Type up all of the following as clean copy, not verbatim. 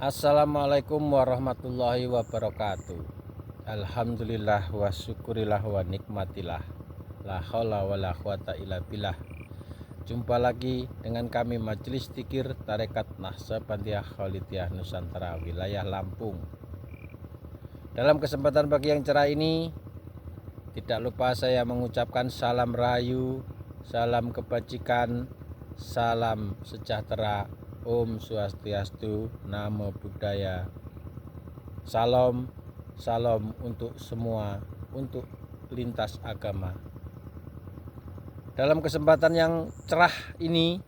Assalamualaikum warahmatullahi wabarakatuh. Alhamdulillah wa syukurillah wa nikmatillah. La haula wa la quwata illa billah. Jumpa lagi dengan kami Majelis Dzikir Tarekat Naqsabandiyah Kholidiyah Nusantara wilayah Lampung. Dalam kesempatan pagi yang cerah ini, tidak lupa saya mengucapkan salam rahayu, salam kebajikan, salam sejahtera, Om Swastiastu, Namo Buddhaya. Salam untuk semua, untuk lintas agama. Dalam kesempatan yang cerah ini,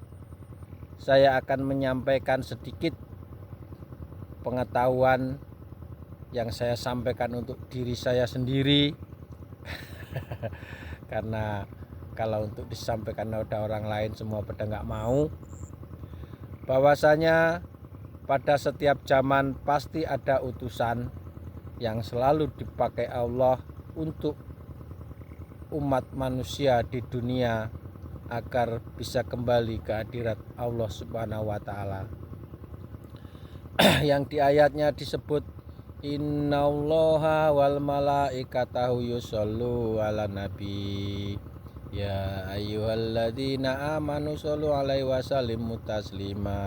saya akan menyampaikan sedikit pengetahuan yang saya sampaikan untuk diri saya sendiri. Karena kalau untuk disampaikan pada orang lain semua pada nggak mau. Bahwasanya pada setiap zaman pasti ada utusan yang selalu dipakai Allah untuk umat manusia di dunia agar bisa kembali ke hadirat Allah Subhanahu wa taala. Yang di ayatnya disebut innallaha wal malaikatahu yusollu ala nabi ya ayyuhalladzina amanu shollu alaihi wasallimu taslima.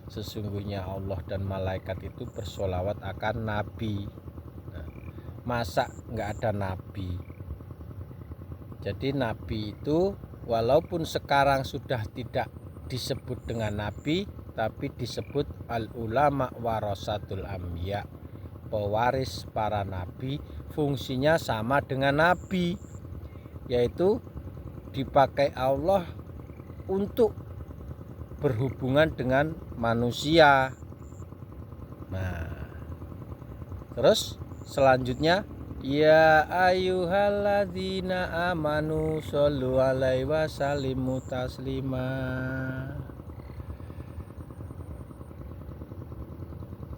Sesungguhnya Allah dan malaikat itu bersolawat akan nabi. Masa nggak ada nabi? Jadi nabi itu walaupun sekarang sudah tidak disebut dengan nabi, tapi disebut al ulama warasatul anbiya, pewaris para nabi. Fungsinya sama dengan nabi, yaitu dipakai Allah untuk berhubungan dengan manusia. Nah, terus selanjutnya ya ayyuhalladzina amanu shollu alaihi wasallimu taslima.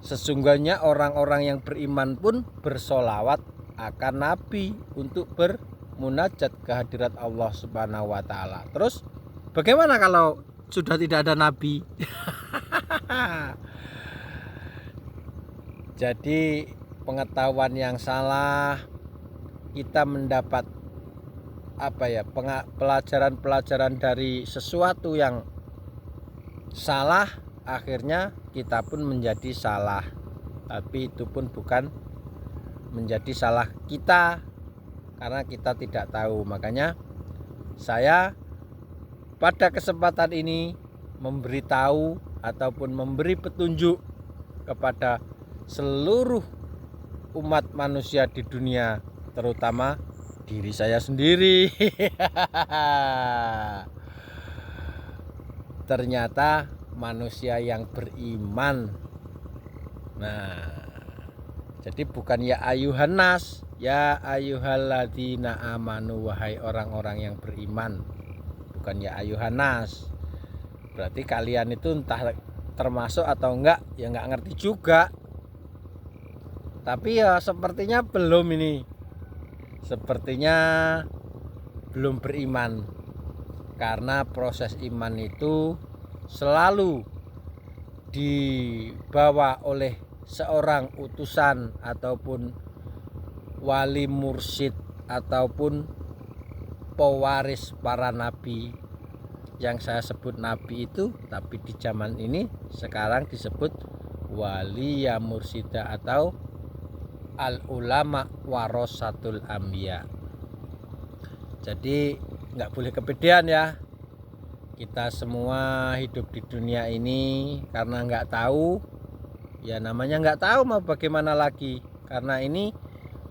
Sesungguhnya orang-orang yang beriman pun bersolawat akan nabi untuk bermunajat ke hadirat Allah Subhanahu wa taala. Terus bagaimana kalau sudah tidak ada nabi? Jadi pengetahuan yang salah, kita mendapat pelajaran-pelajaran dari sesuatu yang salah, akhirnya kita pun menjadi salah. Tapi itu pun bukan menjadi salah kita, karena kita tidak tahu. Makanya saya pada kesempatan ini memberitahu ataupun memberi petunjuk kepada seluruh umat manusia di dunia, terutama diri saya sendiri. Ternyata manusia yang beriman. Nah, jadi bukan ya ayuhan nas, ya ayyuhalladzina amanu, wahai orang-orang yang beriman. Bukan ya ayuhan nas. Berarti kalian itu entah termasuk atau enggak, ya enggak ngerti juga. Tapi ya sepertinya belum ini. Sepertinya belum beriman. Karena proses iman itu selalu dibawa oleh seorang utusan ataupun wali mursyid ataupun pewaris para nabi. Yang saya sebut nabi itu, tapi di zaman ini sekarang disebut wali ya mursyida atau al ulama warasatul anbiya. Jadi nggak boleh kepedean ya. Kita semua hidup di dunia ini karena nggak tahu, ya namanya nggak tahu mau bagaimana lagi. Karena ini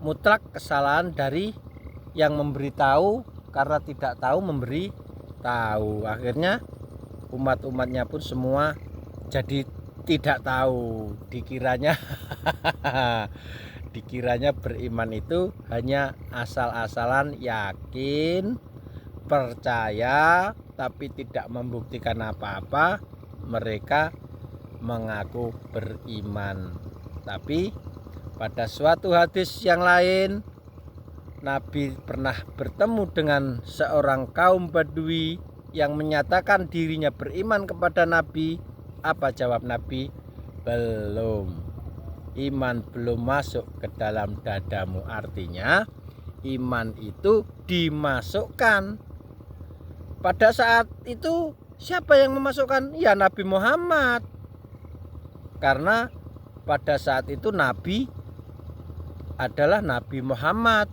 mutlak kesalahan dari yang memberitahu, karena tidak tahu memberi tahu. Akhirnya umat-umatnya pun semua jadi tidak tahu. Dikiranya beriman itu hanya asal-asalan yakin, percaya, tapi tidak membuktikan apa-apa. Mereka mengaku beriman. Tapi pada suatu hadis yang lain, Nabi pernah bertemu dengan seorang kaum Badui yang menyatakan dirinya beriman kepada Nabi. Apa jawab Nabi? belum. Iman belum masuk ke dalam dadamu, artinya iman itu dimasukkan. Pada saat itu siapa yang memasukkan? Ya Nabi Muhammad. Karena pada saat itu Nabi adalah Nabi Muhammad,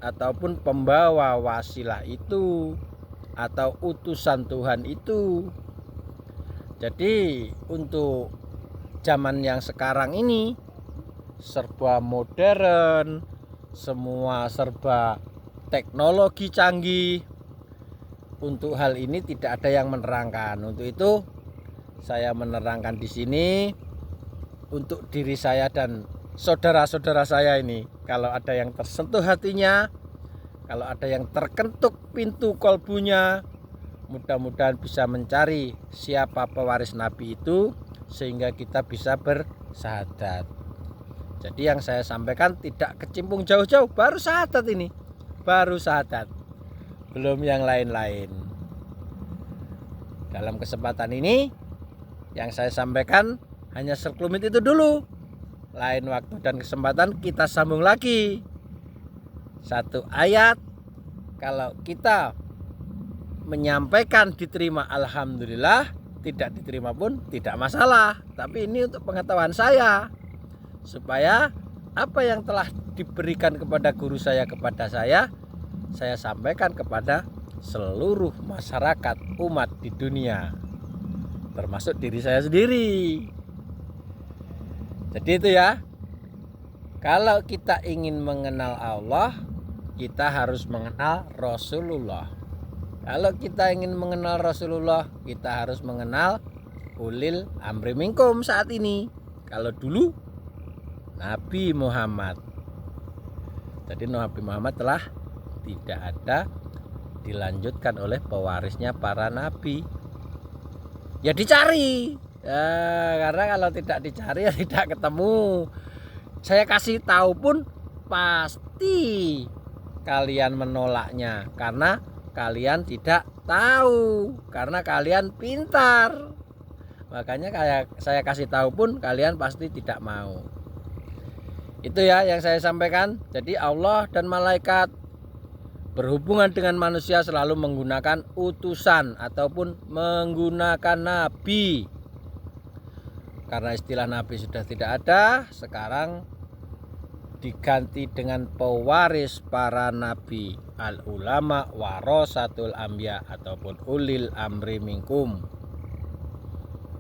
ataupun pembawa wasilah itu, atau utusan Tuhan itu. Jadi untuk zaman yang sekarang ini serba modern, semua serba teknologi canggih. Untuk hal ini tidak ada yang menerangkan. Untuk itu saya menerangkan di sini untuk diri saya dan saudara-saudara saya ini. Kalau ada yang tersentuh hatinya, kalau ada yang terkentuk pintu kolbunya, mudah-mudahan bisa mencari siapa pewaris Nabi itu, sehingga kita bisa bersahadat. Jadi yang saya sampaikan tidak kecimpung jauh-jauh, baru syahadat ini, baru syahadat, belum yang lain-lain. Dalam kesempatan ini yang saya sampaikan hanya sekelumit itu dulu. Lain waktu dan kesempatan kita sambung lagi. Satu ayat, kalau kita menyampaikan diterima, alhamdulillah. Tidak diterima pun tidak masalah. Tapi ini untuk pengetahuan saya, supaya apa yang telah diberikan kepada guru saya kepada saya sampaikan kepada seluruh masyarakat umat di dunia, termasuk diri saya sendiri. Jadi itu ya, kalau kita ingin mengenal Allah, kita harus mengenal Rasulullah. Kalau kita ingin mengenal Rasulullah, kita harus mengenal ulil amri minkum saat ini. Kalau dulu Nabi Muhammad. Jadi Nabi Muhammad telah tidak ada, dilanjutkan oleh pewarisnya para nabi. Ya dicari ya, karena kalau tidak dicari ya tidak ketemu. Saya kasih tahu pun pasti kalian menolaknya, karena kalian tidak tahu, karena kalian pintar. Makanya kayak saya kasih tahu pun kalian pasti tidak mau. Itu ya yang saya sampaikan. Jadi Allah dan malaikat berhubungan dengan manusia selalu menggunakan utusan ataupun menggunakan nabi. Karena istilah nabi sudah tidak ada, sekarang diganti dengan pewaris para nabi, al ulama warasatul anbiya ataupun ulil amri minkum.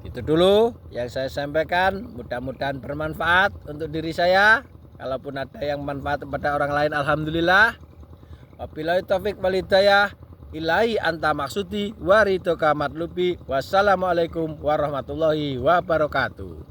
Itu dulu yang saya sampaikan, mudah-mudahan bermanfaat untuk diri saya. Kalaupun ada yang manfaat kepada orang lain, alhamdulillah. Wabillahi taufik wal hidayah, ilahi anta maksudi wa ridhoka matlubi. Wassalamualaikum warahmatullahi wabarakatuh.